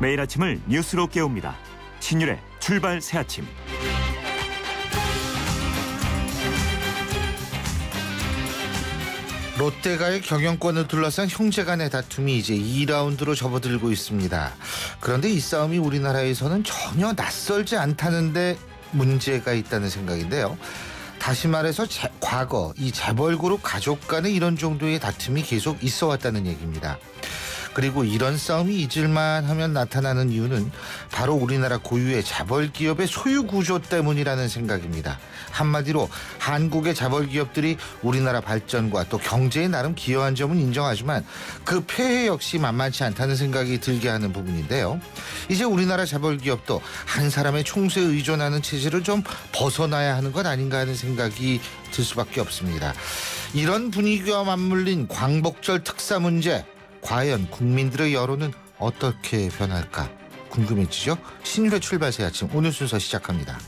매일 아침을 뉴스로 깨웁니다. 신율의 출발 새아침. 롯데가의 경영권을 둘러싼 형제 간의 다툼이 이제 2라운드로 접어들고 있습니다. 그런데 이 싸움이 우리나라에서는 전혀 낯설지 않다는데 문제가 있다는 생각인데요. 다시 말해서 과거 이 재벌그룹 가족 간의 이런 정도의 다툼이 계속 있어 왔다는 얘기입니다. 그리고 이런 싸움이 잊을만 하면 나타나는 이유는 바로 우리나라 고유의 재벌 기업의 소유 구조 때문이라는 생각입니다. 한마디로 한국의 재벌 기업들이 우리나라 발전과 또 경제에 나름 기여한 점은 인정하지만 그 폐해 역시 만만치 않다는 생각이 들게 하는 부분인데요. 이제 우리나라 재벌 기업도 한 사람의 총수에 의존하는 체제를 좀 벗어나야 하는 것 아닌가 하는 생각이 들 수밖에 없습니다. 이런 분위기와 맞물린 광복절 특사 문제, 과연 국민들의 여론은 어떻게 변할까 궁금해지죠? 신율의 출발 새 아침 오늘 순서 시작합니다.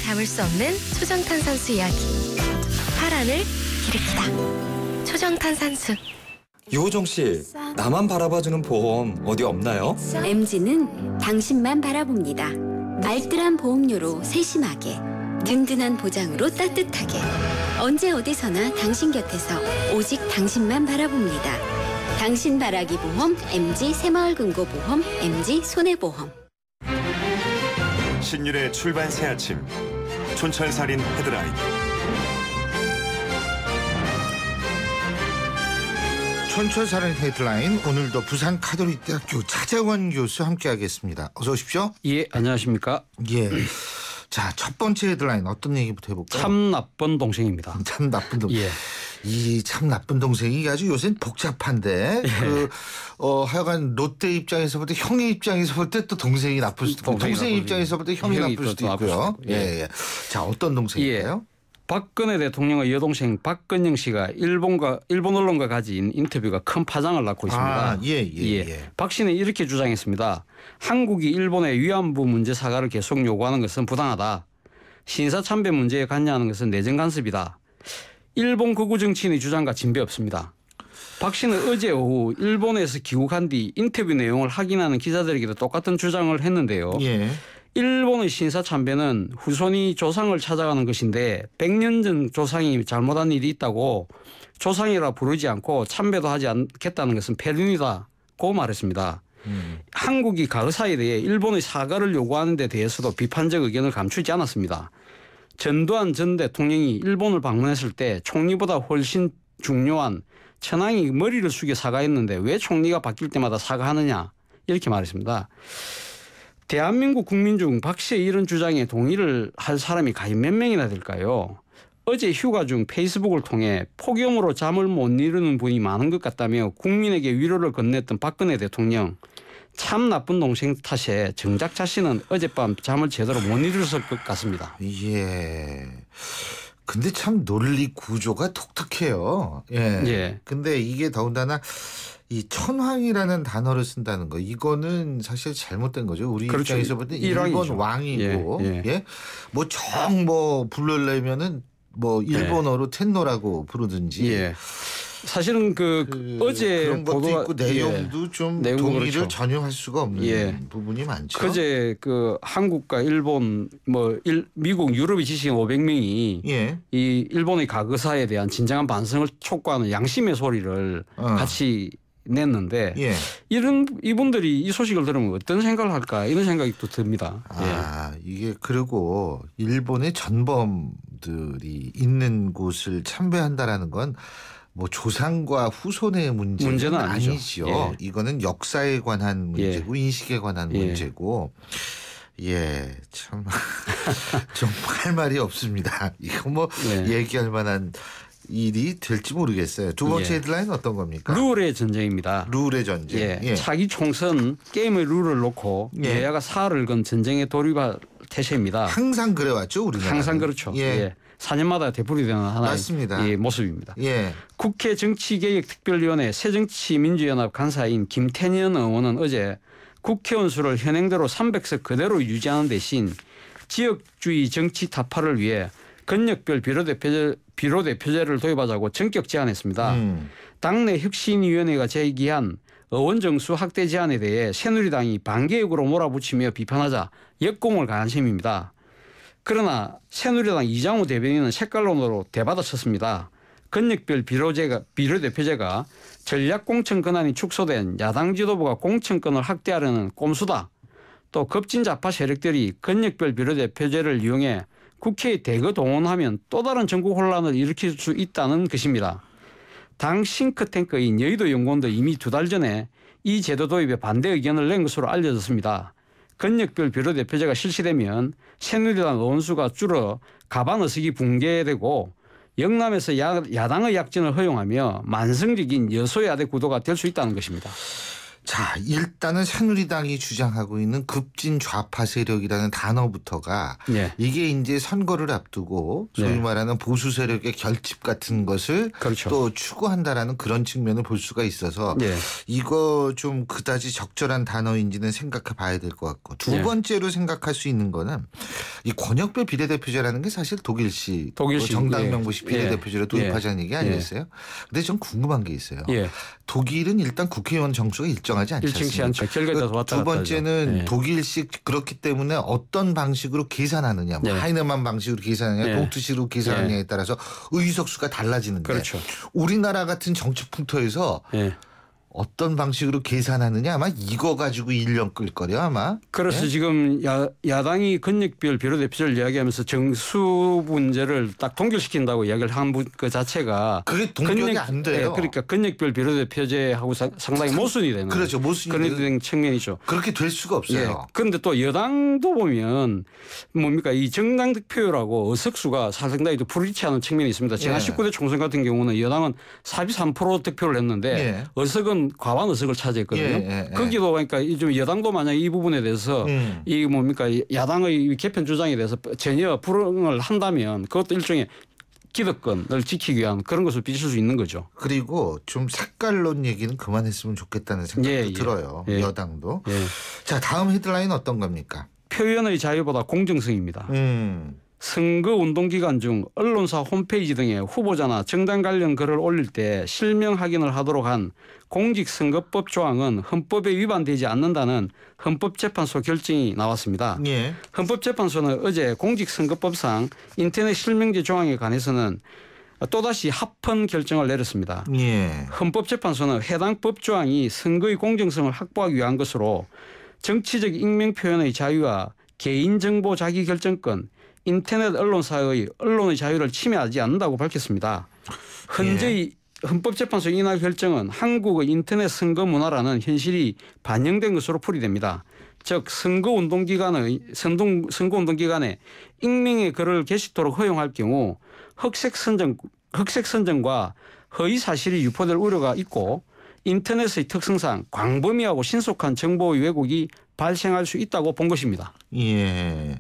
담을 수 없는 초정탄산수 이야기. 파란을 일으키다. 초정탄산수. 유호정 씨, 나만 바라봐주는 보험 어디 없나요? MG는 당신만 바라봅니다. 알뜰한 보험료로 세심하게, 든든한 보장으로 따뜻하게, 언제 어디서나 당신 곁에서 오직 당신만 바라봅니다. 당신 바라기 보험 MG 새마을금고보험 MG 손해보험. 신율의 출발 새아침. 촌철살인 헤드라인. 촌철살인 헤드라인, 오늘도 부산카톨릭대학교 차재원 교수 함께하겠습니다. 어서 오십시오. 예, 안녕하십니까. 예. 자, 첫 번째 헤드라인 어떤 얘기부터 해볼까요? 참 나쁜 동생입니다. 참 나쁜 동생. 예. 이 참 나쁜 동생이 아주 요새는 복잡한데 하여간 롯데 입장에서 볼 때, 형의 입장에서 볼 때 또 동생이 나쁠 수도 있고, 동생 입장에서 볼 때 형이 나쁠 수도 있고요. 예. 자, 어떤 동생인가요? 예. 박근혜 대통령의 여동생 박근영 씨가 일본 언론과 가진 인터뷰가 큰 파장을 낳고 있습니다. 예. 박 씨는 이렇게 주장했습니다. 한국이 일본의 위안부 문제 사과를 계속 요구하는 것은 부당하다. 신사 참배 문제에 관여하는 것은 내정 간섭이다. 일본 극우 정치인의 주장과 진배 없습니다. 박 씨는 어제 오후 일본에서 귀국한 뒤 인터뷰 내용을 확인하는 기자들에게도 똑같은 주장을 했는데요. 예. 일본의 신사 참배는 후손이 조상을 찾아가는 것인데 100년 전 조상이 잘못한 일이 있다고 조상이라 부르지 않고 참배도 하지 않겠다는 것은 폐륜이다고 말했습니다. 한국이 가해사에 대해 일본의 사과를 요구하는 데 대해서도 비판적 의견을 감추지 않았습니다. 전두환 전 대통령이 일본을 방문했을 때 총리보다 훨씬 중요한 천황이 머리를 숙여 사과했는데 왜 총리가 바뀔 때마다 사과하느냐, 이렇게 말했습니다. 대한민국 국민 중 박 씨의 이런 주장에 동의를 할 사람이 과연 몇 명이나 될까요? 어제 휴가 중 페이스북을 통해 폭염으로 잠을 못 이루는 분이 많은 것 같다며 국민에게 위로를 건넸던 박근혜 대통령. 참 나쁜 동생 탓에 정작 자신은 어젯밤 잠을 제대로 못 이루었을 것 같습니다. 예. 근데 참 논리 구조가 독특해요. 예. 근데 이게 더군다나 이 천황이라는 단어를 쓴다는 거, 이거는 사실 잘못된 거죠. 우리 그렇죠. 입장에서 볼 때 일본 왕이고, 뭐 부르려면은 뭐 일본어로 텐노라고 부르든지. 예. 사실은 어제 그런 것도 보도가 있고 내용도 좀 동의를 그렇죠. 전혀 할 수가 없는 부분이 많죠. 그제 한국과 일본 미국 유럽이 지신 500명이 이 일본의 가거사에 대한 진정한 반성을 촉구하는 양심의 소리를 같이 냈는데 이분들이 이 소식을 들으면 어떤 생각을 할까, 이런 생각이 또 듭니다. 이게 그리고 일본의 전범들이 있는 곳을 참배한다라는 건 뭐 조상과 후손의 문제는 아니죠. 이거는 역사에 관한 문제고 인식에 관한 문제고. 참 정말 말이 없습니다. 이거 뭐 얘기할 만한 일이 될지 모르겠어요. 두 번째 헤드라인 어떤 겁니까? 룰의 전쟁입니다. 룰의 전쟁. 차기 총선 게임의 룰을 놓고 여야가 사활을 건 전쟁에 돌입할 태세입니다. 항상 그래왔죠, 우리나라. 항상 그렇죠. 4년마다 되풀이되는 하나의 맞습니다. 예, 모습입니다. 예. 국회 정치개혁특별위원회 새정치민주연합 간사인 김태년 의원은 어제 국회의원 수를 현행대로 300석 그대로 유지하는 대신 지역주의 정치 타파를 위해 권역별 비례대표제를 도입하자고 전격 제안했습니다. 당내 혁신위원회가 제기한 의원 정수 확대 제안에 대해 새누리당이 반개혁으로 몰아붙이며 비판하자 역공을 가한 셈입니다. 그러나 새누리당 이장우 대변인은 색깔론으로 대받아쳤습니다. 권역별 비례대표제가 전략공천 권한이 축소된 야당 지도부가 공천권을 확대하려는 꼼수다. 또 급진좌파 세력들이 권역별 비례대표제를 이용해 국회에 대거 동원하면 또 다른 전국 혼란을 일으킬 수 있다는 것입니다. 당 싱크탱크인 여의도 연구원도 이미 2달 전에 이 제도 도입에 반대 의견을 낸 것으로 알려졌습니다. 권역별 비례대표제가 실시되면 새누리당 의원수가 줄어 가반의석이 붕괴되고 영남에서 야당의 약진을 허용하며 만성적인 여소야대 구도가 될 수 있다는 것입니다. 자, 일단은 새누리당이 주장하고 있는 급진 좌파 세력이라는 단어부터가 예. 이게 이제 선거를 앞두고 소위 네. 말하는 보수 세력의 결집 같은 것을 그렇죠. 또 추구한다라는 그런 측면을 볼 수가 있어서 예. 이거 좀 그다지 적절한 단어인지는 생각해 봐야 될 것 같고 두 예. 번째로 생각할 수 있는 거는 이 권역별 비례대표제라는 게 사실 독일식 정당명부식 예. 비례대표제를 도입하자는 얘기 아니었어요? 근데 좀 궁금한 게 있어요. 예. 독일은 일단 국회의원 정수가 일정하지 않지 일정치 않습니까? 않죠. 결과에서 왔다 두 갔다 번째는 하죠. 예. 독일식 그렇기 때문에 어떤 방식으로 계산하느냐, 뭐 예. 하이네만 방식으로 계산하느냐, 예. 봉투식으로 계산하느냐에 따라서 의석수가 달라지는데 그렇죠. 우리나라 같은 정치 풍토에서 예. 어떤 방식으로 계산하느냐 아마 이거 가지고 1년 끌 거려 아마. 그래서 예? 지금 야당이 권역별 비례대표제를 이야기하면서 정수 문제를 딱 동결시킨다고 이야기를 한 그 자체가 그게 동결이 안 돼요. 예, 그러니까 권역별 비례대표제하고 상당히 모순이 되는 그렇죠. 모순이 그런 되는 측면이죠. 그렇게 될 수가 없어요. 예. 그런데 또 여당도 보면 뭡니까 이 정당 득표율하고 의석수가 상당히 또 불일치하는 측면이 있습니다. 지난 예. 19대 총선 같은 경우는 여당은 43% 득표를 했는데 예. 의석은 과반 의석을 차지했거든요. 예. 거기도 그러니까 좀 여당도 만약 이 부분에 대해서 이 뭡니까 야당의 개편 주장에 대해서 전혀 불응을 한다면 그것도 일종의 기득권을 지키기 위한 그런 것을 비칠 수 있는 거죠. 그리고 좀 색깔론 얘기는 그만했으면 좋겠다는 생각도 예. 들어요. 예. 여당도. 예. 자, 다음 헤드라인 어떤 겁니까? 표현의 자유보다 공정성입니다. 선거 운동 기간 중 언론사 홈페이지 등에 후보자나 정당 관련 글을 올릴 때 실명 확인을 하도록 한 공직선거법 조항은 헌법에 위반되지 않는다는 헌법재판소 결정이 나왔습니다. 예. 헌법재판소는 어제 공직선거법상 인터넷 실명제 조항에 관해서는 또다시 합헌 결정을 내렸습니다. 예. 헌법재판소는 해당 법조항이 선거의 공정성을 확보하기 위한 것으로 정치적 익명 표현의 자유와 개인정보 자기결정권, 인터넷 언론사의 언론의 자유를 침해하지 않는다고 밝혔습니다. 현재의 헌법재판소 인하 결정은 한국의 인터넷 선거 문화라는 현실이 반영된 것으로 풀이됩니다. 즉 선거운동 기간에 익명의 글을 게시토록 허용할 경우 흑색 선정과 허위 사실이 유포될 우려가 있고 인터넷의 특성상 광범위하고 신속한 정보의 왜곡이 발생할 수 있다고 본 것입니다. 예.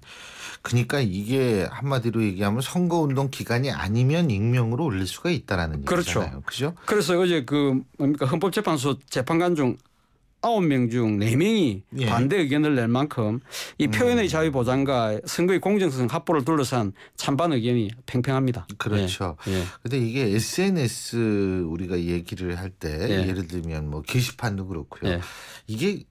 그러니까 이게 한마디로 얘기하면 선거운동 기간이 아니면 익명으로 올릴 수가 있다라는 그렇죠. 얘기잖아요. 그렇죠? 그래서 어제 그 뭡니까 헌법재판소 재판관 중 9명 중 4명이 예. 반대 의견을 낼 만큼 이 표현의 자유 보장과 선거의 공정성 확보를 둘러싼 찬반 의견이 팽팽합니다. 그렇죠. 예. 근데 이게 SNS 우리가 얘기를 할 때 예. 예를 들면 뭐 게시판도 그렇고요. 예. 이게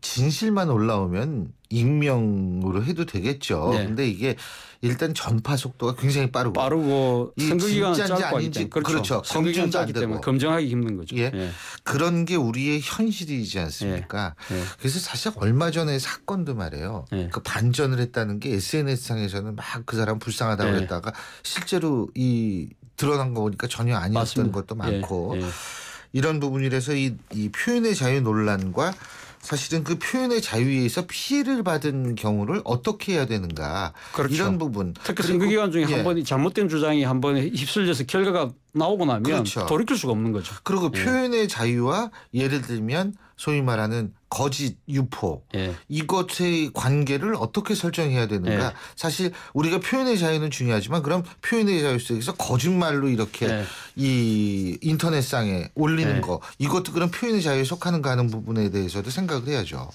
진실만 올라오면 익명으로 해도 되겠죠. 네. 근데 이게 일단 전파 속도가 굉장히 빠르고 이 선거 기간은 진짜인지 짧고 하기 아닌지 때문에 그렇죠. 선거 기간 검증도 안 짧기 때문에 되고. 검증하기 힘든 거죠. 예. 그런 게 우리의 현실이지 않습니까? 예. 그래서 사실 얼마 전에 사건도 말이에요. 예. 그 반전을 했다는 게 SNS상에서는 막 그 사람 불쌍하다고 예. 했다가 실제로 이 드러난 거 보니까 전혀 아니었던 맞습니다. 것도 많고 예. 예. 이런 부분이라서 이 표현의 자유 논란과 사실은 그 표현의 자유에 의해서 피해를 받은 경우를 어떻게 해야 되는가 그렇죠. 이런 부분. 특히 그리고- 선거 기간 중에 예. 한 번이 잘못된 주장이 한 번에 휩쓸려서 결과가 나오고 나면 그렇죠. 돌이킬 수가 없는 거죠. 그리고 예. 표현의 자유와 예를 들면 소위 말하는 거짓 유포 예. 이것의 관계를 어떻게 설정해야 되는가. 예. 사실 우리가 표현의 자유는 중요하지만 그럼 표현의 자유 속에서 거짓말로 이렇게 예. 이 인터넷상에 올리는 예. 거 이것도 그런 표현의 자유에 속하는가 하는 부분에 대해서도 생각을 해야죠.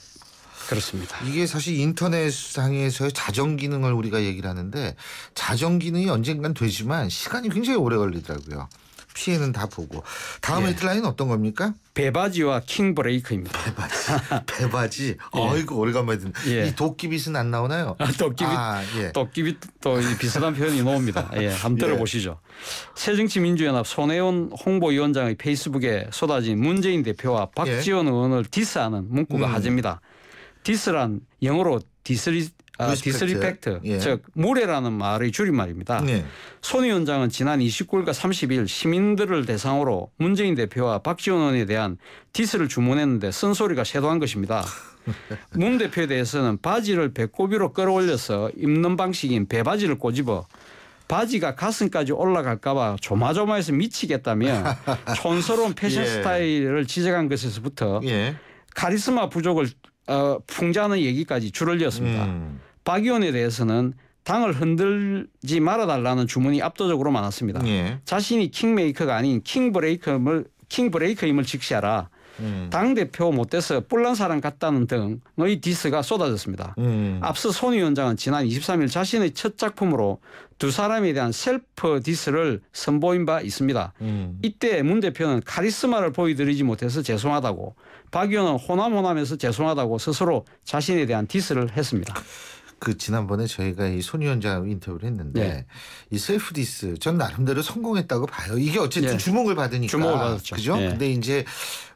그렇습니다. 이게 사실 인터넷상에서의 자정 기능을 우리가 얘기를 하는데 자정 기능이 언젠간 되지만 시간이 굉장히 오래 걸리더라고요. 피해는 다 보고. 다음 예. 헤드라인 어떤 겁니까? 배바지와 킹 브레이크입니다. 배바지. 어이구 오래간만에 듣는. 예. 이 도끼빗은 안 나오나요? 도끼빗 예. 도끼빗 또 비슷한 표현이 나옵니다. 예, 한번 들어보시죠. 새정치민주연합 손혜원 홍보위원장의 페이스북에 쏟아진 문재인 대표와 박지원 의원을 디스하는 문구가 화제입니다. 디스란 영어로 디스리팩트, 예. 즉 무례라는 말의 줄임말입니다. 예. 손 위원장은 지난 29일과 30일 시민들을 대상으로 문재인 대표와 박지원 의원에 대한 디스를 주문했는데 쓴소리가 쇄도한 것입니다. 문 대표에 대해서는 바지를 배꼽위로 끌어올려서 입는 방식인 배바지를 꼬집어 바지가 가슴까지 올라갈까 봐 조마조마해서 미치겠다며 촌스러운 패션 예. 스타일을 지적한 것에서부터 예. 카리스마 부족을 풍자하는 얘기까지 줄을 이었습니다. 박 의원에 대해서는 당을 흔들지 말아달라는 주문이 압도적으로 많았습니다. 예. 자신이 킹메이커가 아닌 킹브레이커임을 직시하라. 당대표 못돼서 뿔난 사람 같다는 등의 디스가 쏟아졌습니다. 앞서 손 위원장은 지난 23일 자신의 첫 작품으로 두 사람에 대한 셀프 디스를 선보인 바 있습니다. 이때 문 대표는 카리스마를 보여드리지 못해서 죄송하다고, 박 의원은 호남호남해서 죄송하다고 스스로 자신에 대한 디스를 했습니다. 그 지난번에 저희가 이 손 위원장 인터뷰를 했는데 예. 이 셀프 디스 전 나름대로 성공했다고 봐요. 이게 어쨌든 예. 주목을 받으니까. 주목을 받았죠. 그죠? 예. 근데 이제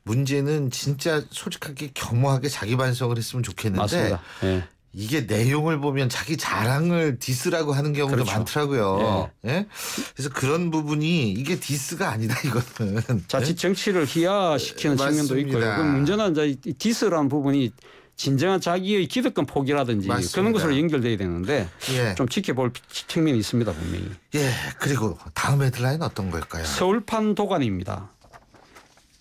문제는 진짜 솔직하게 겸허하게 자기 반성을 했으면 좋겠는데 맞습니다. 예. 이게 내용을 보면 자기 자랑을 디스라고 하는 경우도 그렇죠. 많더라고요. 예. 그래서 그런 부분이 이게 디스가 아니다 이거는. 자칫 정치를 희화시키는 측면도 맞습니다. 있고요. 그 문제는 이제 이 디스라는 부분이 진정한 자기의 기득권 포기라든지 맞습니다. 그런 것으로 연결돼야 되는데 예. 좀 지켜볼 측면이 있습니다 분명히. 예. 그리고 다음 헤드라인 어떤 걸까요? 서울판 도가니입니다.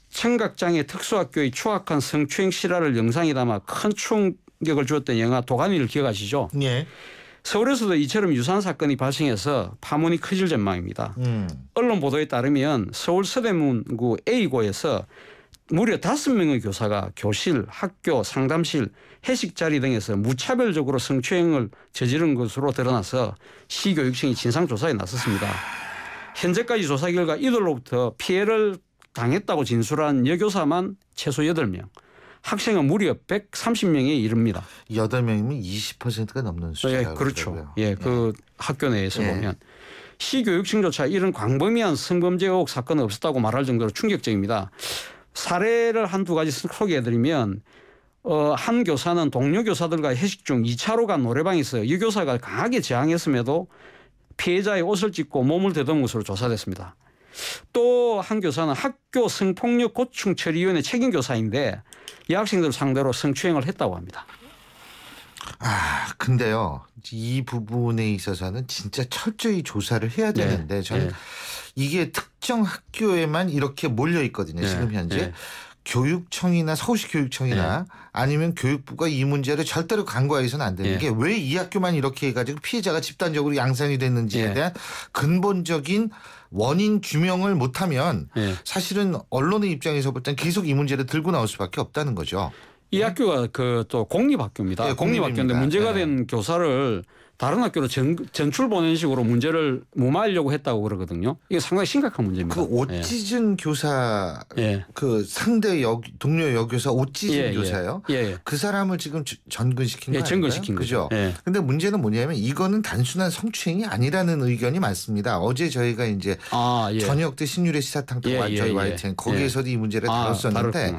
청각장애 특수학교의 추악한 성추행 실화를 영상에 담아 큰 충격을 주었던 영화 도가니를 기억하시죠? 예. 서울에서도 이처럼 유사한 사건이 발생해서 파문이 커질 전망입니다. 언론 보도에 따르면 서울 서대문구 A고에서 무려 5명의 교사가 교실, 학교, 상담실, 회식 자리 등에서 무차별적으로 성추행을 저지른 것으로 드러나서 시교육청이 진상조사에 나섰습니다. 현재까지 조사 결과 이들로부터 피해를 당했다고 진술한 여교사만 최소 8명, 학생은 무려 130명에 이릅니다. 8명이면 20%가 넘는 숫자예요. 그렇죠. 예, 그 학교 내에서 예. 보면. 시교육청조차 이런 광범위한 성범죄 의혹 사건은 없었다고 말할 정도로 충격적입니다. 사례를 한두 가지 소개해드리면 한 교사는 동료 교사들과 회식 중 2차로 간 노래방에서 여교사가 강하게 저항했음에도 피해자의 옷을 찢고 몸을 대던 것으로 조사됐습니다. 또 한 교사는 학교 성폭력 고충 처리위원회 책임교사인데 여학생들 상대로 성추행을 했다고 합니다. 근데요. 이 부분에 있어서는 진짜 철저히 조사를 해야 되는데 저는 이게 특정 학교에만 이렇게 몰려 있거든요. 지금 현재. 교육청이나 서울시 교육청이나 아니면 교육부가 이 문제를 절대로 간과해서는 안 되는 게 왜 이 학교만 이렇게 해가지고 피해자가 집단적으로 양산이 됐는지에 대한 근본적인 원인 규명을 못하면 사실은 언론의 입장에서 볼 땐 계속 이 문제를 들고 나올 수밖에 없다는 거죠. 이 학교가 그 또 공립학교입니다. 예, 공립학교인데 문제가 된 교사를 다른 학교로 전출 보내는 식으로 문제를 무마하려고 했다고 그러거든요. 이게 상당히 심각한 문제입니다. 그 옷 찢은 교사, 그 상대 동료 여교사 옷 찢은 교사요. 그 사람을 지금 전근시킨 거 아닌가요? 전근시킨 그죠. 거죠. 근데 문제는 뭐냐면 이거는 단순한 성추행이 아니라는 의견이 많습니다. 어제 저희가 이제 저녁 때 신유래 시사탕 저희 YTN 거기에서도 이 문제를 다뤘었는데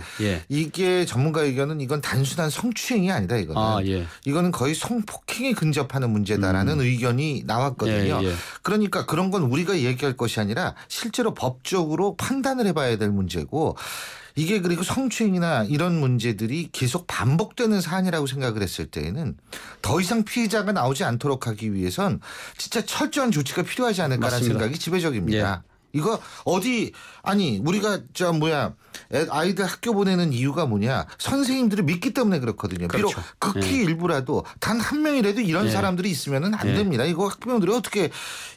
이게 전문가 의견은 이건 단순한 성추행이 아니다 이거는. 이거는 거의 성폭행에 근접하는 문제다라는 의견이 나왔거든요. 그러니까 그런 건 우리가 얘기할 것이 아니라 실제로 법적으로 판단을 해봐야 될 문제고 이게 그리고 성추행이나 이런 문제들이 계속 반복되는 사안이라고 생각을 했을 때에는 더 이상 피해자가 나오지 않도록 하기 위해선 진짜 철저한 조치가 필요하지 않을까라는 생각이 지배적입니다. 이거 어디 아니 우리가 아이들 학교 보내는 이유가 뭐냐? 선생님들을 믿기 때문에 그렇거든요. 그렇죠. 비록 극히 일부라도 단 한 명이라도 이런 사람들이 있으면은 안 됩니다. 이거 학부모들이 어떻게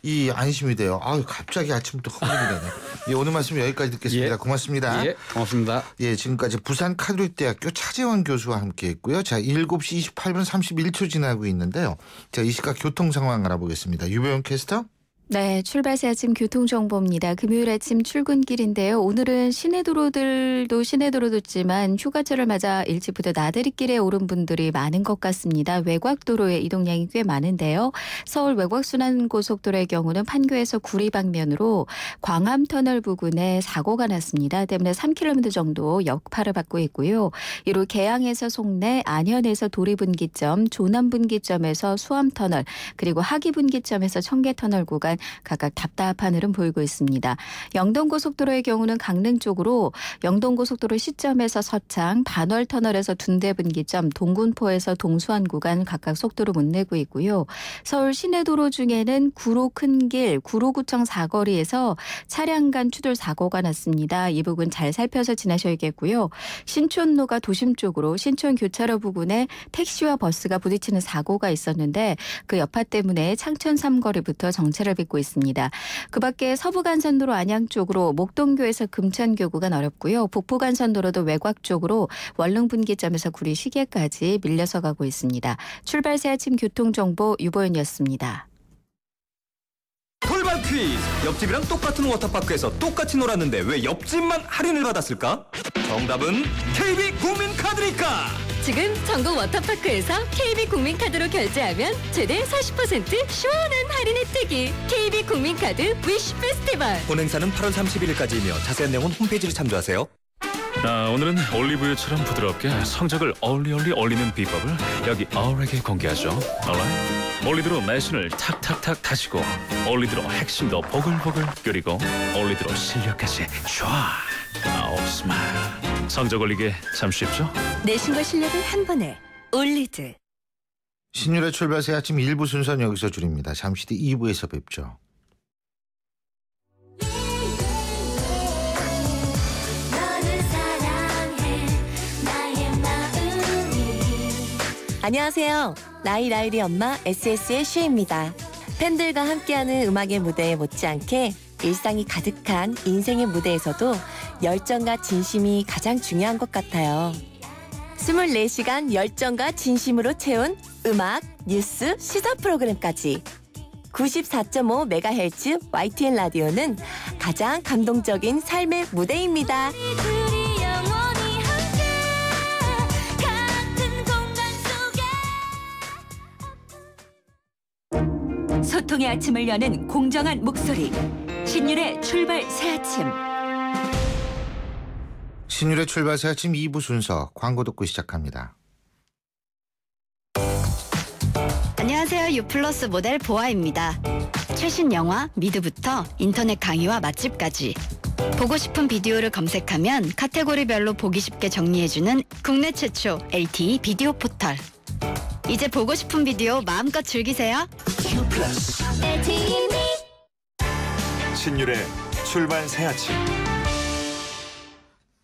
이 안심이 돼요? 아유 갑자기 아침부터 흥분이 되네. 예, 오늘 말씀 여기까지 듣겠습니다. 고맙습니다. 예, 고맙습니다. 예, 지금까지 부산 카톨릭대학교 차재원 교수와 함께했고요. 자, 7시 28분 31초 지나고 있는데요. 자, 이 시각 교통 상황 알아보겠습니다. 유배용 캐스터. 네, 출발새 아침 교통정보입니다. 금요일 아침 출근길인데요. 오늘은 시내도로들도 시내도로도지만 휴가철을 맞아 일찍부터 나들이길에 오른 분들이 많은 것 같습니다. 외곽도로에 이동량이 꽤 많은데요. 서울 외곽순환고속도로의 경우는 판교에서 구리 방면으로 광암터널 부근에 사고가 났습니다. 때문에 3km 정도 여파를 받고 있고요. 이로 계양에서 송내, 안현에서 도리분기점, 조남분기점에서 수암터널, 그리고 하기분기점에서 청계터널 구간 각각 답답한 흐름 보이고 있습니다. 영동고속도로의 경우는 강릉 쪽으로 영동고속도로 시점에서 서창, 반월터널에서 둔대분기점, 동군포에서 동수안 구간 각각 속도를 못 내고 있고요. 서울 시내도로 중에는 구로 큰길, 구로구청 사거리에서 차량 간 추돌 사고가 났습니다. 이 부분 잘 살펴서 지나셔야겠고요. 신촌로가 도심 쪽으로 신촌 교차로 부근에 택시와 버스가 부딪히는 사고가 있었는데 그 여파 때문에 창천 삼거리부터 정체를 빚고 있습니다. 그 밖에 서부간선도로 안양 쪽으로 목동교에서 금천교 구간 어렵고요. 북부간선도로도 외곽 쪽으로 원릉분기점에서 구리 시계까지 밀려서 가고 있습니다. 출발새 아침 교통정보 유보연이었습니다. 돌발 퀴즈! 옆집이랑 똑같은 워터파크에서 똑같이 놀았는데 왜 옆집만 할인을 받았을까? 정답은 KB국민카드니까! 지금 전국 워터파크에서 KB국민카드로 결제하면 최대 40% 시원한 할인 혜택이. KB국민카드 위시 페스티벌. 본행사는 8월 31일까지이며 자세한 내용은 홈페이지를 참조하세요. 오늘은 올리브유처럼 부드럽게 성적을 얼리 올리는 비법을 여기 어울에게 공개하죠. Alright? 올리드로 매신을 탁탁탁 다시고 올리드로 핵심도 보글보글 끓이고 올리드로 실력까지 쫙 스마일. 성적 올리기 참 쉽죠? 내신과 실력을 한 번에 올리드. 신율의 출발새 아침 1부 순서는 여기서 줄입니다. 잠시 뒤 2부에서 뵙죠. 안녕하세요. 라일이 엄마 SS의 슈입니다. 팬들과 함께하는 음악의 무대에 못지않게 일상이 가득한 인생의 무대에서도 열정과 진심이 가장 중요한 것 같아요. 24시간 열정과 진심으로 채운 음악, 뉴스, 시사 프로그램까지 94.5MHz YTN 라디오는 가장 감동적인 삶의 무대입니다. 소통의 아침을 여는 공정한 목소리. 신율의 출발 새 아침. 신율의 출발새 아침 2부 순서 광고 듣고 시작합니다. 안녕하세요. 유플러스 모델 보아입니다. 최신 영화 미드부터 인터넷 강의와 맛집까지 보고 싶은 비디오를 검색하면 카테고리별로 보기 쉽게 정리해주는 국내 최초 LTE 비디오 포털. 이제 보고 싶은 비디오 마음껏 즐기세요. 신율의 출발 새 아침.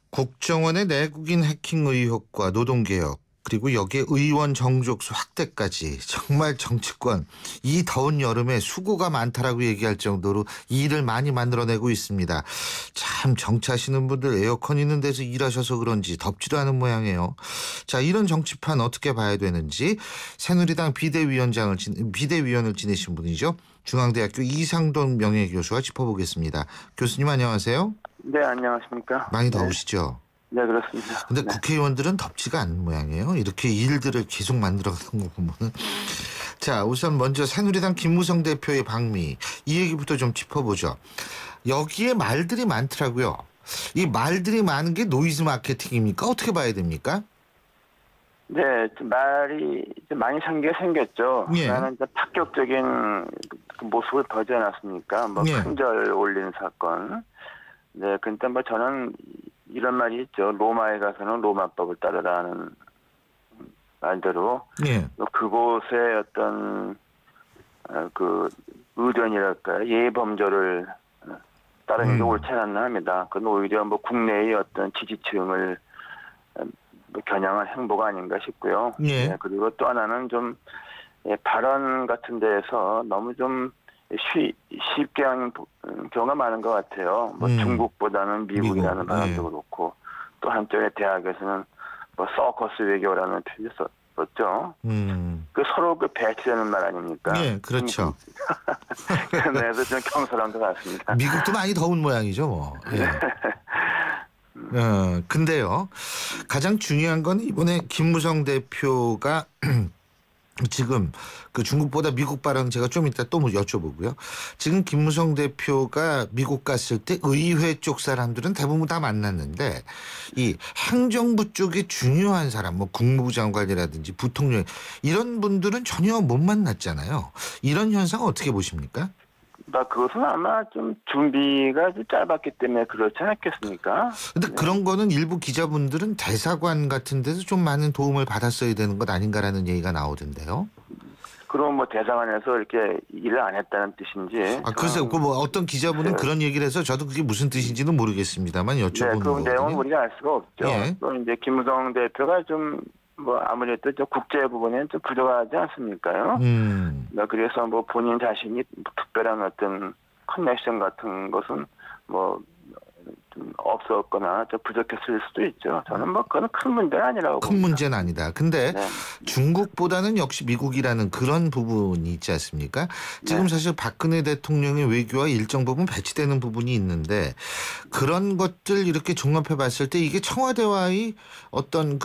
국정원의 내국인 해킹 의혹과 노동개혁 그리고 여기에 의원 정족수 확대까지 정말 정치권 이 더운 여름에 수고가 많다라고 얘기할 정도로 일을 많이 만들어내고 있습니다. 참 정치하시는 분들 에어컨 있는 데서 일하셔서 그런지 덥지도 않은 모양이에요. 자, 이런 정치판 어떻게 봐야 되는지 새누리당 비대위원을 지내신 분이죠. 중앙대학교 이상돈 명예교수와 짚어보겠습니다. 교수님 안녕하세요. 네, 안녕하십니까. 많이 더우시죠? 네, 그렇습니다. 근데 네. 국회의원들은 덥지가 않은 모양이에요. 이렇게 일들을 계속 만들어가는 거 보면은. 자, 우선 먼저 새누리당 김무성 대표의 방미 이 얘기부터 좀 짚어보죠. 여기에 말들이 많더라고요. 이 말들이 많은 게 노이즈 마케팅입니까? 어떻게 봐야 됩니까? 네, 좀 말이 좀 많이 생겼죠. 예. 나는 이제 파격적인 그 모습을 보이지 않았습니까? 뭐 예. 큰절 올린 사건. 네, 근데 뭐 저는 이런 말이 있죠. 로마에 가서는 로마법을 따르라는 말대로 예. 그곳의 어떤 그 의견이랄까요, 예범절을 따르는 게 옳지 않았나 합니다. 그건 오히려 뭐 국내의 어떤 지지층을 뭐 겨냥한 행보가 아닌가 싶고요. 예. 네, 그리고 또 하나는 좀 발언 같은 데에서 너무 좀 쉽게 하는 경우가 많은 것 같아요. 뭐 중국보다는 미국이라는 발언도 그렇고 또 한쪽의 대학에서는 뭐 서커스 외교라는 표현을 썼죠. 그 서로 그 배치되는 말 아닙니까? 예, 그렇죠. 그래서 좀 경솔한 것 같습니다. 미국도 많이 더운 모양이죠, 뭐. 예. 근데요, 가장 중요한 건 이번에 김무성 대표가 지금 그 중국보다 미국 발언 제가 좀 이따 또 여쭤보고요. 지금 김무성 대표가 미국 갔을 때 의회 쪽 사람들은 대부분 다 만났는데 이 행정부 쪽에 중요한 사람, 뭐 국무부 장관이라든지 부통령 이런 분들은 전혀 못 만났잖아요. 이런 현상 어떻게 보십니까? 그것은 아마 좀 준비가 좀 짧았기 때문에 그렇지 않았겠습니까? 근데 그런 거는 일부 기자분들은 대사관 같은 데서 좀 많은 도움을 받았어야 되는 것 아닌가라는 얘기가 나오던데요. 그럼 뭐 대사관에서 이렇게 일을 안 했다는 뜻인지. 글쎄요. 그 뭐 어떤 기자분은 그런 얘기를 해서 저도 그게 무슨 뜻인지는 모르겠습니다만 여쭤보는 거거든요. 그 내용은 우리가 알 수가 없죠. 예. 또 이제 김무성 대표가 좀 뭐 아무래도 저 국제 부분에는 좀 부족하지 않습니까요? 그래서 뭐 본인 자신이 특별한 어떤 커넥션 같은 것은 뭐 좀 없었거나 좀 부족했을 수도 있죠. 저는 뭐 그건 큰 문제는 아니라고 큰 봅니다. 문제는 아니다. 근데 중국보다는 역시 미국이라는 그런 부분이 있지 않습니까? 지금 사실 박근혜 대통령의 외교와 일정 부분 배치되는 부분이 있는데 그런 것들 이렇게 종합해 봤을 때 이게 청와대와의 어떤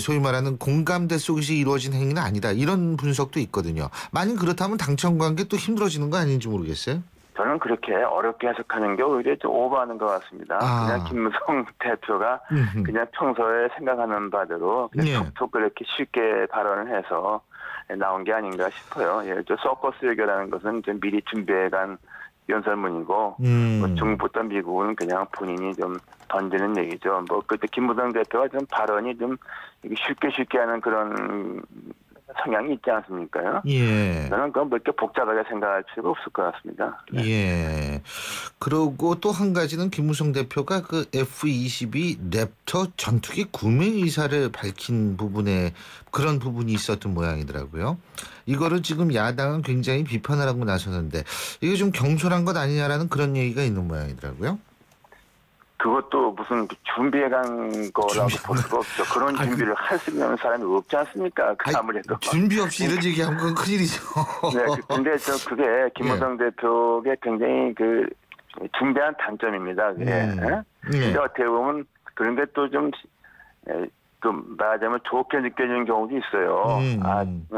소위 말하는 공감대 속에서 이루어진 행위는 아니다. 이런 분석도 있거든요. 만약 그렇다면 당청 관계 또 힘들어지는 거 아닌지 모르겠어요. 저는 그렇게 어렵게 해석하는 게 오히려 좀 오버하는 것 같습니다. 그냥 김무성 대표가 그냥 평소에 생각하는 바대로 그냥 톡톡 그렇게 쉽게 발언을 해서 나온 게 아닌가 싶어요. 예를 들어 서커스 외교라는 것은 좀 미리 준비해간 연설문이고 뭐 중국부터 미국은 그냥 본인이 좀 던지는 얘기죠. 뭐 그때 김무성 대표가 좀 발언이 좀 쉽게 하는 그런 성향이 있지 않습니까요? 예. 저는 그건 뭐 이렇게 복잡하게 생각할 필요가 없을 것 같습니다. 네. 예. 그리고 또 한 가지는 김무성 대표가 그 F-22 랩터 전투기 구매 의사를 밝힌 부분에 그런 부분이 있었던 모양이더라고요. 이거를 지금 야당은 굉장히 비판을 하고 나서는데 이게 좀 경솔한 것 아니냐라는 그런 얘기가 있는 모양이더라고요. 그것도 무슨 준비해간 거라고 볼 수가 없죠. 그런 준비를 할 수 있는 사람이 없지 않습니까? 아무래도. 준비 없이 이런 얘기하면 그건 큰일이죠. 네, 근데 그게 김무성 대표의 굉장히 그 중대한 단점입니다. 근데 어떻게 보면 그런데 또 좀 말하자면 좋게 느껴지는 경우도 있어요.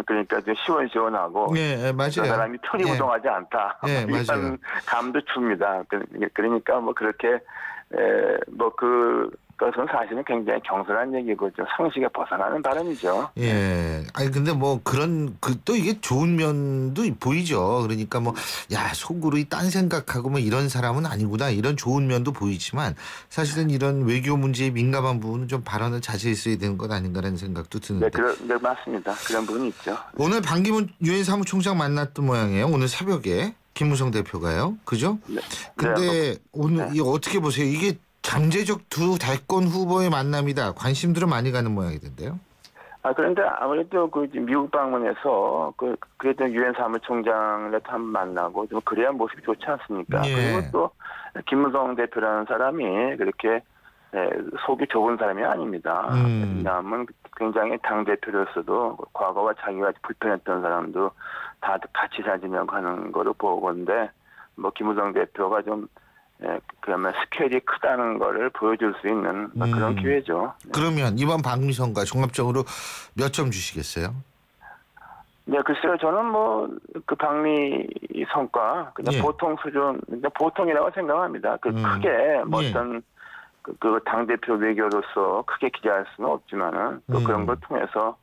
그러니까 좀 시원시원하고 맞아요. 그 사람이 편이부동하지 않다. 이런 감도 줍니다. 그러니까 뭐 그렇게 뭐 그것은 사실은 굉장히 경솔한 얘기고 좀 상식에 벗어나는 발언이죠. 예. 아니 근데 뭐 그런 또 이게 좋은 면도 보이죠. 그러니까 뭐 야 속으로 딴 생각하고 뭐 이런 사람은 아니구나 이런 좋은 면도 보이지만 사실은 이런 외교 문제에 민감한 부분은 좀 발언을 자제했어야 되는 것 아닌가라는 생각도 드는데. 네, 맞습니다. 그런 부분이 있죠. 오늘 반기문 유엔 사무총장 만났던 모양이에요. 오늘 새벽에 김무성 대표가요. 그죠? 네. 근데 오늘 이거 어떻게 보세요? 이게 잠재적 두 대권 후보의 만남이다. 관심들은 많이 가는 모양이던데요. 그런데 아무래도 그 미국 방문해서 그래도 유엔 사무총장을 한번 만나고 좀 그래야 모습이 좋지 않습니까? 그리고 또 김무성 대표라는 사람이 그렇게 속이 좁은 사람이 아닙니다. 왜냐하면 굉장히 당 대표로서도 과거와 자기가 불편했던 사람도 다 같이 다니려고 하는 거로 보건데 뭐 김무성 대표가 좀 그러면 스케일이 크다는 거를 보여줄 수 있는 그런 기회죠. 그러면 이번 방미 성과 종합적으로 몇 점 주시겠어요? 네, 글쎄요. 저는 뭐 그 방미 성과 그냥 보통 수준, 보통이라고 생각합니다. 크게 뭐 어떤 그 당대표 외교로서 크게 기대할 수는 없지만은 또 그런 걸 통해서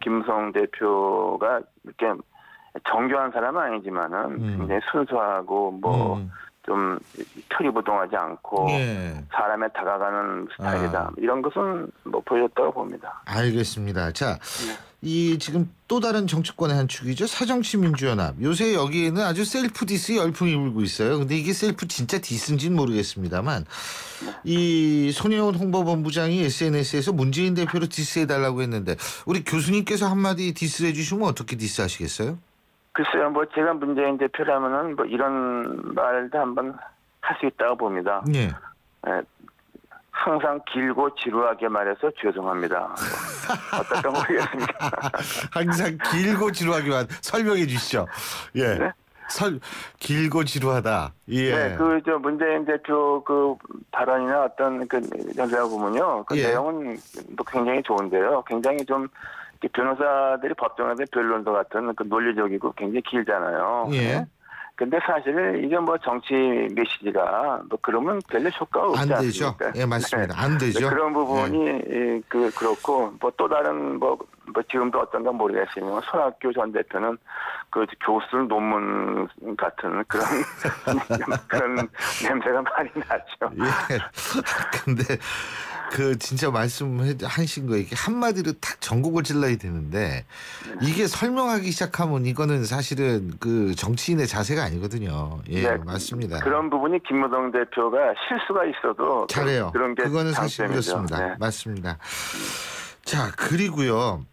김무성 대표가 이렇게 정교한 사람은 아니지만은 굉장히 순수하고 뭐 좀 표리부동하지 않고 예. 사람에 다가가는 스타일이다. 이런 것은 뭐 보였다고 봅니다. 알겠습니다. 자, 이 지금 또 다른 정치권의 한 축이죠. 새정치민주연합. 요새 여기에는 아주 셀프 디스 열풍이 불고 있어요. 근데 이게 셀프 진짜 디스인지는 모르겠습니다만 이 손혜원 홍보본부장이 SNS에서 문재인 대표를 디스해달라고 했는데 우리 교수님께서 한마디 디스를 해주시면 어떻게 디스하시겠어요? 글쎄요, 뭐 제가 문재인 대표라면은 뭐 이런 말도 한번 할 수 있다고 봅니다. 예. 항상 길고 지루하게 말해서 죄송합니다. 어떨까 모르겠습니다. 항상 길고 지루하게만 설명해 주시죠. 예. 네? 길고 지루하다. 예. 네, 저 문재인 대표 그 발언이나 어떤 그 연세가 보면요, 그 예. 내용은 또 굉장히 좋은데요. 굉장히 좀 변호사들이 법정에서 변론서 같은 그 논리적이고 굉장히 길잖아요. 예. 근데 사실 이게 뭐 정치 메시지가 뭐 그러면 별로 효과가 없지 안 되죠. 않습니까? 예, 맞습니다. 안 되죠. 그런 부분이 그렇고 뭐 또 다른 뭐 지금도 어떤가 모르겠으면 손학규 전 대표는 그 교수 논문 같은 그런 그런 냄새가 많이 나죠. 예. 근데 그 진짜 말씀하신 거 이게 한마디로 딱 전곡을 찔러야 되는데 이게 설명하기 시작하면 이거는 사실은 그 정치인의 자세가 아니거든요. 예, 네, 맞습니다. 그런 부분이 김무성 대표가 실수가 있어도 잘해요. 그런 게 그거는 사실 장점이죠. 그렇습니다. 네. 맞습니다. 자, 그리고요.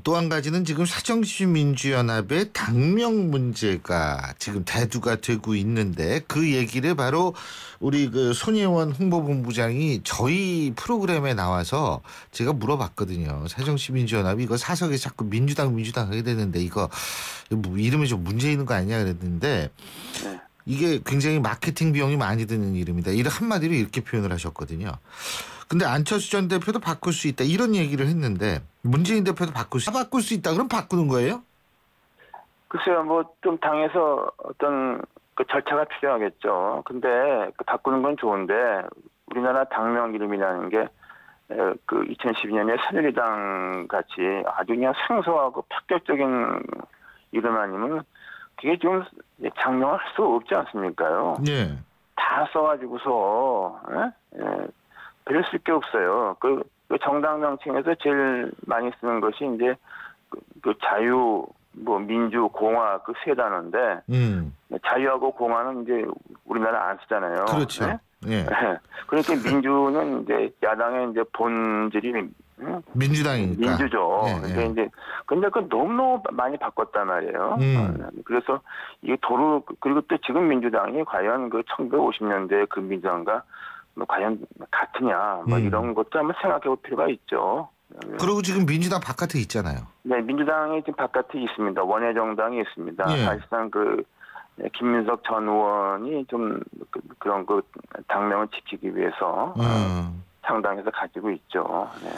또 한 가지는 지금 새정치민주연합의 당명 문제가 지금 대두가 되고 있는데 그 얘기를 바로 우리 그 손혜원 홍보본부장이 저희 프로그램에 나와서 제가 물어봤거든요. 새정치민주연합이 이거 사석에 자꾸 민주당 하게 되는데 이거 뭐 이름이 좀 문제 있는 거 아니냐 그랬는데 이게 굉장히 마케팅 비용이 많이 드는 이름이다. 이를 한마디로 이렇게 표현을 하셨거든요. 근데 안철수 전 대표도 바꿀 수 있다 이런 얘기를 했는데 문재인 대표도 바꿀 수 있다 그럼 바꾸는 거예요? 글쎄요, 뭐 좀 당에서 어떤 그 절차가 필요하겠죠. 근데 그 바꾸는 건 좋은데 우리나라 당명 이름이라는 게 그 2012년에 새누리당 같이 아주 그냥 생소하고 파격적인 이름 아니면 그게 좀 장명할 수 없지 않습니까요? 예. 다 써가지고서 별 쓸 게 없어요. 그 정당 명칭에서 제일 많이 쓰는 것이 이제 그 자유, 뭐 민주, 공화 그 세 단어인데 자유하고 공화는 이제 우리나라 안 쓰잖아요. 그렇죠. 네? 예. 그러니까 민주는 이제 야당의 이제 본질이 민주당이니까. 민주죠. 예, 예. 근데 그 너무 많이 바꿨단 말이에요. 그래서 이게 그리고 또 지금 민주당이 과연 그 1950년대 그 민주당과 뭐 과연 같으냐, 뭐 이런 것도 한번 생각해 볼 필요가 있죠. 그리고 지금 민주당 바깥에 있잖아요. 네, 민주당이 지금 바깥에 있습니다. 원외정당이 있습니다. 예. 사실상 김민석 전 의원이 좀 그런 그 당명을 지키기 위해서 상당해서 가지고 있죠. 네.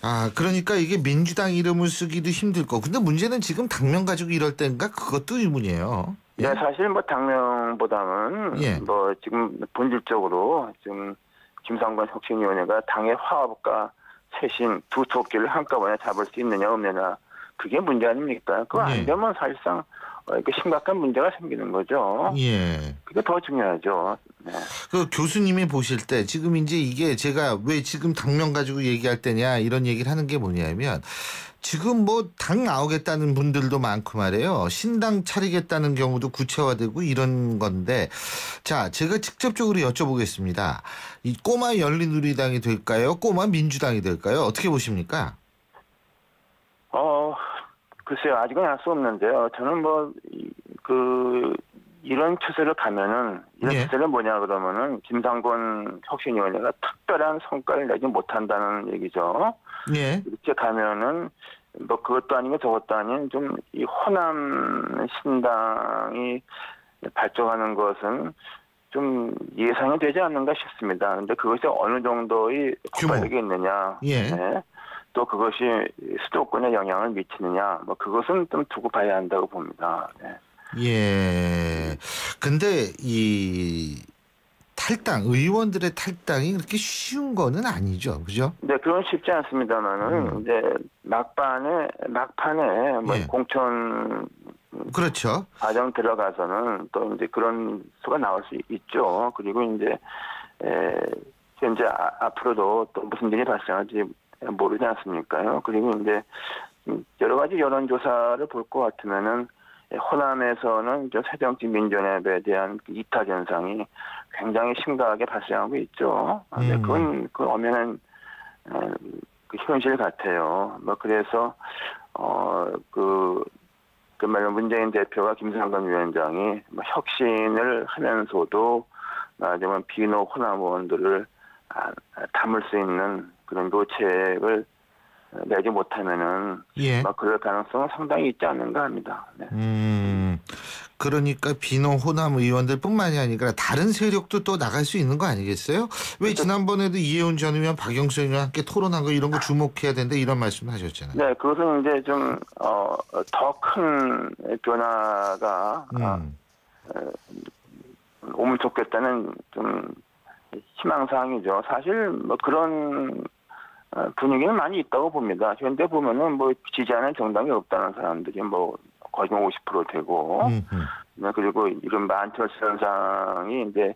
아, 그러니까 이게 민주당 이름을 쓰기도 힘들 거. 근데 문제는 지금 당명 가지고 이럴 때인가 그것도 의문이에요. 네, 사실 뭐 당명보다는 뭐 지금 본질적으로 지금 김상관 혁신위원회가 당의 화합과 쇄신 두 토끼를 한꺼번에 잡을 수 있느냐 없느냐 그게 문제 아닙니까? 그거 안 되면 사실상 심각한 문제가 생기는 거죠. 예. 그게 더 중요하죠. 네. 그 교수님이 보실 때 지금 이제 이게 제가 왜 지금 당명 가지고 얘기할 때냐 이런 얘기를 하는 게 뭐냐면 지금 뭐 당 나오겠다는 분들도 많고 말이에요. 신당 차리겠다는 경우도 구체화되고 이런 건데 자, 제가 직접적으로 여쭤보겠습니다. 이 꼬마 열린우리당이 될까요? 꼬마 민주당이 될까요? 어떻게 보십니까? 글쎄요, 아직은 알 수 없는데요. 저는 이런 추세를 가면은, 추세는 뭐냐 그러면은, 김상곤 혁신위원회가 특별한 성과를 내지 못한다는 얘기죠. 예. 이렇게 가면은, 뭐 그것도 아니고 저것도 아닌 좀 이 호남 신당이 발족하는 것은 좀 예상이 되지 않는가 싶습니다. 근데 그것이 어느 정도의 효과력이 있느냐. 예. 네. 또 그것이 수도권에 영향을 미치느냐, 뭐 그것은 좀 두고 봐야 한다고 봅니다. 네. 예. 근데 이 탈당, 의원들의 탈당이 그렇게 쉬운 거는 아니죠, 그죠? 네, 그건 쉽지 않습니다만은 이제 막판에 뭐 공천 그렇죠. 과정 들어가서는 또 이제 그런 수가 나올 수 있죠. 그리고 이제 현재 앞으로도 또 무슨 일이 발생할지 모르지 않습니까요. 그리고 이제 여러 가지 여론조사를 볼 것 같으면은 호남에서는 새정치 민주연합에 대한 이탈 현상이 굉장히 심각하게 발생하고 있죠. 그건 그 엄연한 그 현실 같아요. 뭐 그래서 그 말로 문재인 대표가 김상건 위원장이 뭐 혁신을 하면서도 나중에 비노 호남 의원들을 담을 수 있는 그런 묘책을 내지 못하면은 막 그럴 가능성은 상당히 있지 않는가 합니다. 네. 그러니까 비노 호남 의원들뿐만이 아니라 다른 세력도 또 나갈 수 있는 거 아니겠어요? 왜 지난번에도 이해운 전 의원, 박영선 의원 함께 토론한 거 이런 거 주목해야 된다 이런 말씀 하셨잖아요. 네, 그것은 이제 좀 더 큰 변화가 오면 좋겠다는 좀 희망사항이죠. 사실 뭐 그런 분위기는 많이 있다고 봅니다. 현재 보면은 뭐 지지하는 정당이 없다는 사람들이 뭐 거의 50% 되고, 그리고 이른바 안철수 현상이 이제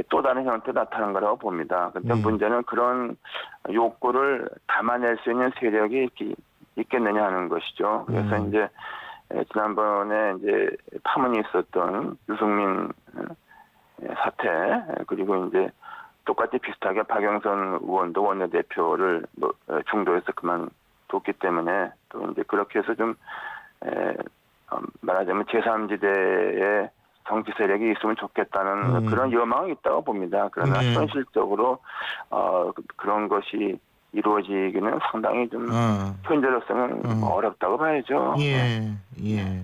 또 다른 형태로 나타난 거라고 봅니다. 근데 문제는 그런 욕구를 담아낼 수 있는 세력이 있겠느냐 하는 것이죠. 그래서 이제 지난번에 이제 파문이 있었던 유승민 사태, 그리고 이제 똑같이 비슷하게 박영선 의원도 원내대표를 중도에서 그만뒀기 때문에 또 이제 그렇게 해서 좀 말하자면 제3지대의 정치 세력이 있으면 좋겠다는 그런 여망이 있다고 봅니다. 그러나 현실적으로 그런 것이 이루어지기는 상당히 좀 현재로서는 어렵다고 봐야죠. 예.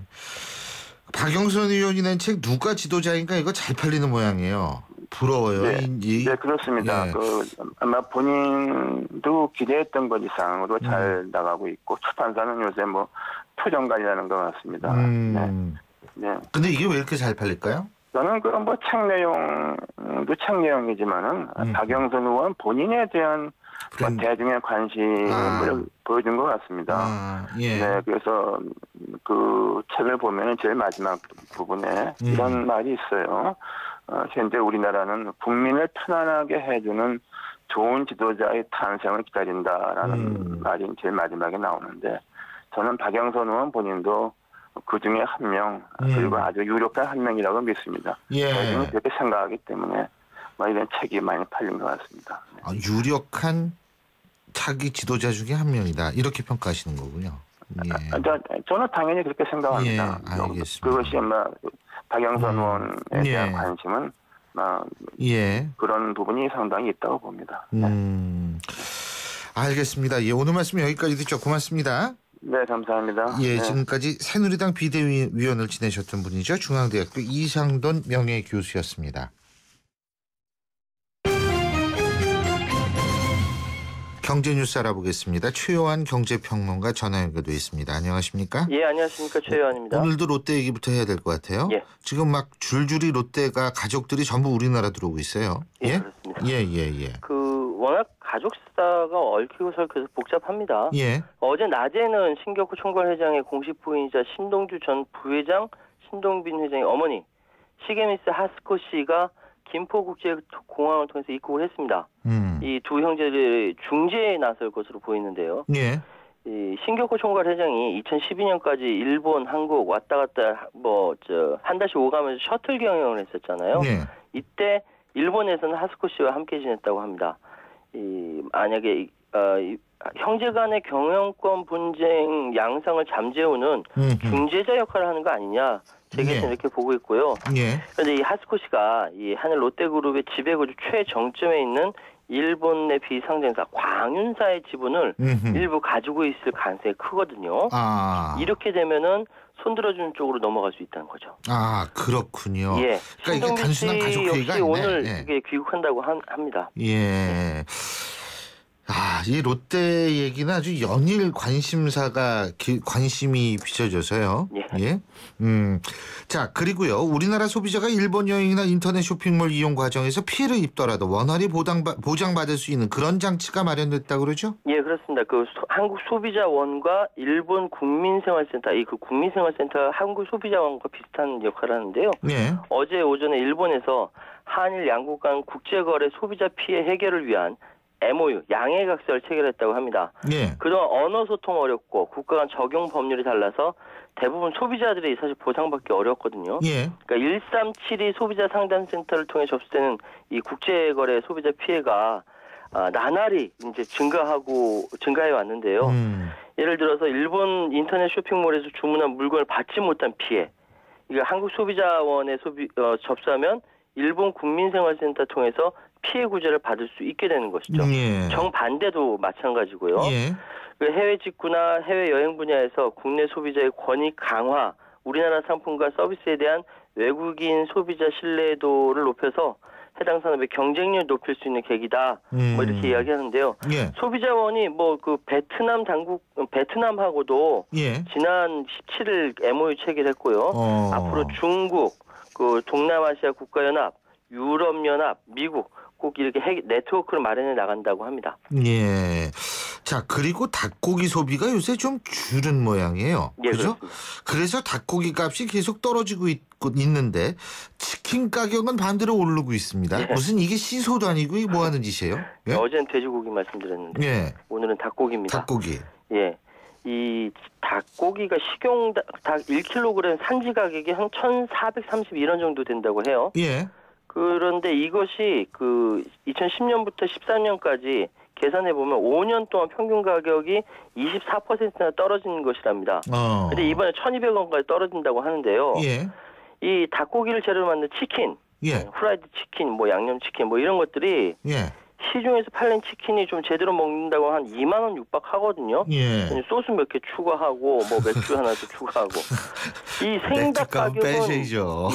박영선 의원이 낸 책 누가 지도자인가 이거 잘 팔리는 모양이에요. 부러워요. 네, 그렇습니다. 아마 본인도 기대했던 것 이상으로 잘 나가고 있고 출판사는 요새 뭐 표정관리하는 것 같습니다. 네. 근데 이게 왜 이렇게 잘 팔릴까요? 저는 그런 뭐 책 내용도 책 내용이지만은 박영선 의원 본인에 대한 대중의 관심을 보여준 것 같습니다. 네, 그래서 그 책을 보면은 제일 마지막 부분에 이런 말이 있어요. 현재 우리나라는 국민을 편안하게 해주는 좋은 지도자의 탄생을 기다린다라는 말이 제일 마지막에 나오는데 저는 박영선 의원 본인도 그 중에 한 명, 그리고 아주 유력한 한 명이라고 믿습니다. 저는 그렇게 생각하기 때문에 이런 책이 많이 팔린 것 같습니다. 유력한 차기 지도자 중에 한 명이다. 이렇게 평가하시는 거군요. 저는 당연히 그렇게 생각합니다. 알겠습니다. 그것이 아마 박영선 의원에 대한 관심은 그런 부분이 상당히 있다고 봅니다. 알겠습니다. 오늘 말씀 여기까지 듣죠. 고맙습니다. 네, 감사합니다. 지금까지 새누리당 비대위원을 지내셨던 분이죠. 중앙대학교 이상돈 명예교수였습니다. 경제뉴스 알아보겠습니다. 최요한 경제평론가 전화 연결돼 있습니다. 안녕하십니까? 예, 안녕하십니까. 최요한입니다. 오늘도 롯데 얘기부터 해야 될 것 같아요. 지금 막 줄줄이 롯데가 가족들이 전부 우리나라 들어오고 있어요. 그렇습니다. 워낙 가족사가 얽히고 설켜서 복잡합니다. 어제 낮에는 신격호 총괄회장의 공식 부인이자 신동주 전 부회장, 신동빈 회장의 어머니 시게미스 하스코 씨가 김포국제공항을 통해서 입국을 했습니다. 이 두 형제들의 중재에 나설 것으로 보이는데요. 이 신격호 총괄회장이 2012년까지 일본, 한국 왔다 갔다 한 달씩 오가면서 셔틀 경영을 했었잖아요. 이때 일본에서는 하스코 씨와 함께 지냈다고 합니다. 만약에 형제 간의 경영권 분쟁 양상을 잠재우는 중재자 역할을 하는 거 아니냐. 제게는 이렇게 보고 있고요. 그런데 이 하스코 씨가 이 하늘 롯데그룹의 지배구조 최정점에 있는 일본 내 비상장사 광윤사의 지분을 일부 가지고 있을 가능성이 크거든요. 이렇게 되면은 손들어주는 쪽으로 넘어갈 수 있다는 거죠. 그렇군요. 그러니까 이게 단순한 가족 회의가 아니네. 오늘 이게 귀국한다고 합니다. 이 롯데 얘기는 아주 연일 관심이 비춰져서요. 예. 자, 그리고요. 우리나라 소비자가 일본 여행이나 인터넷 쇼핑몰 이용 과정에서 피해를 입더라도 원활히 보장받을 수 있는 그런 장치가 마련됐다고 그러죠? 예, 그렇습니다. 한국 소비자원과 일본 국민생활센터, 그 국민생활센터가 한국 소비자원과 비슷한 역할을 하는데요. 예. 어제 오전에 일본에서 한일 양국 간 국제거래 소비자 피해 해결을 위한 MOU, 양해각서를 체결했다고 합니다. 예. 그동안 언어 소통 어렵고 국가 간 적용 법률이 달라서 대부분 소비자들이 사실 보상받기 어렵거든요. 예. 그러니까 1372 소비자 상담센터를 통해 접수되는 이 국제거래 소비자 피해가 나날이 이제 증가해 왔는데요. 예를 들어서 일본 인터넷 쇼핑몰에서 주문한 물건을 받지 못한 피해. 이거 한국 소비자원에 접수하면 일본 국민생활센터 통해서 피해 구제를 받을 수 있게 되는 것이죠. 예. 정반대도 마찬가지고요. 예. 해외 직구나 해외 여행 분야에서 국내 소비자의 권익 강화, 우리나라 상품과 서비스에 대한 외국인 소비자 신뢰도를 높여서 해당 산업의 경쟁력을 높일 수 있는 계기다. 이렇게 이야기하는데요. 예. 소비자원이 베트남하고도 예. 지난 17일 MOU 체결했고요. 앞으로 중국, 동남아시아 국가연합, 유럽연합, 미국 꼭 이렇게 네트워크를 마련해 나간다고 합니다. 예. 자, 그리고 닭고기 소비가 요새 좀 줄은 모양이에요. 예, 그죠? 그렇습니다. 그래서 닭고기 값이 계속 떨어지고 있는데 치킨 가격은 반대로 오르고 있습니다. 예. 무슨 이게 시소도 아니고 이게 뭐 하는 짓이에요? 예? 어제는 돼지고기 말씀드렸는데 예. 오늘은 닭고기입니다. 닭고기. 예. 이 닭고기가 식용 닭 1kg 산지 가격이 한 1,431원 정도 된다고 해요. 예. 그런데 이것이 2010년부터 14년까지 계산해 보면 5년 동안 평균 가격이 24%나 떨어진 것이랍니다. 근데 이번에 1,200원까지 떨어진다고 하는데요. 예. 이 닭고기를 재료로 만든 치킨, 예. 후라이드 치킨, 양념 치킨, 이런 것들이 예. 시중에서 팔린 치킨이 좀 제대로 먹는다고 한 2만 원 육박하거든요. 예. 소스 몇 개 추가하고 맥주 하나 더 추가하고 이 생닭 가격은 빼셔야죠.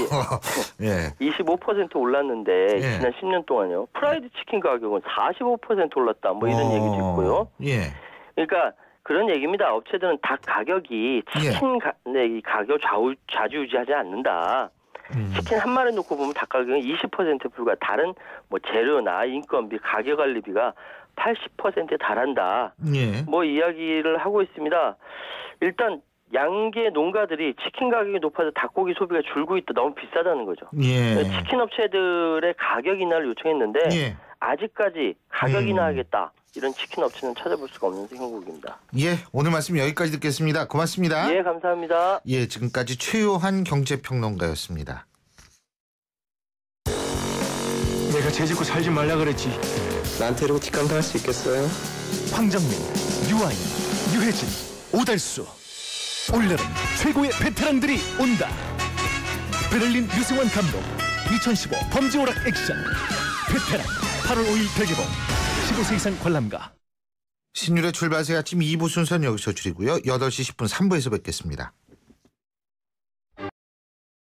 예. 25% 올랐는데 예. 지난 10년 동안요. 프라이드 치킨 가격은 45% 올랐다. 이런 얘기도 있고요. 예. 그러니까 그런 얘기입니다. 업체들은 닭 가격이 치킨 이 가격 좌지우지하지 않는다. 치킨 한 마리 놓고 보면 닭 가격은 20% 불과. 다른 재료나 인건비, 가격 관리비가 80%에 달한다. 예. 이야기를 하고 있습니다. 일단 양계 농가들이 치킨 가격이 높아서 닭고기 소비가 줄고 있다. 너무 비싸다는 거죠. 예. 치킨 업체들의 가격 인하를 요청했는데 예. 아직까지 가격 인하하겠다. 이런 치킨 업체는 찾아볼 수가 없는 형국입니다. 예, 오늘 말씀 여기까지 듣겠습니다. 고맙습니다. 예, 감사합니다. 예, 지금까지 최요한 경제평론가였습니다. 내가 죄짓고 살지 말라 그랬지. 나한테 이러고 뒷감 당할 수 있겠어요? 황정민, 유아인, 유혜진, 오달수. 올여름 최고의 베테랑들이 온다. 베를린 유승환 감독 2015 범죄오락 액션 베테랑 8월 5일 대개봉. 15세 이상 관람가. 신율의 출발새 아침 2부 순서는 여기서 줄이고요. 8시 10분 3부에서 뵙겠습니다.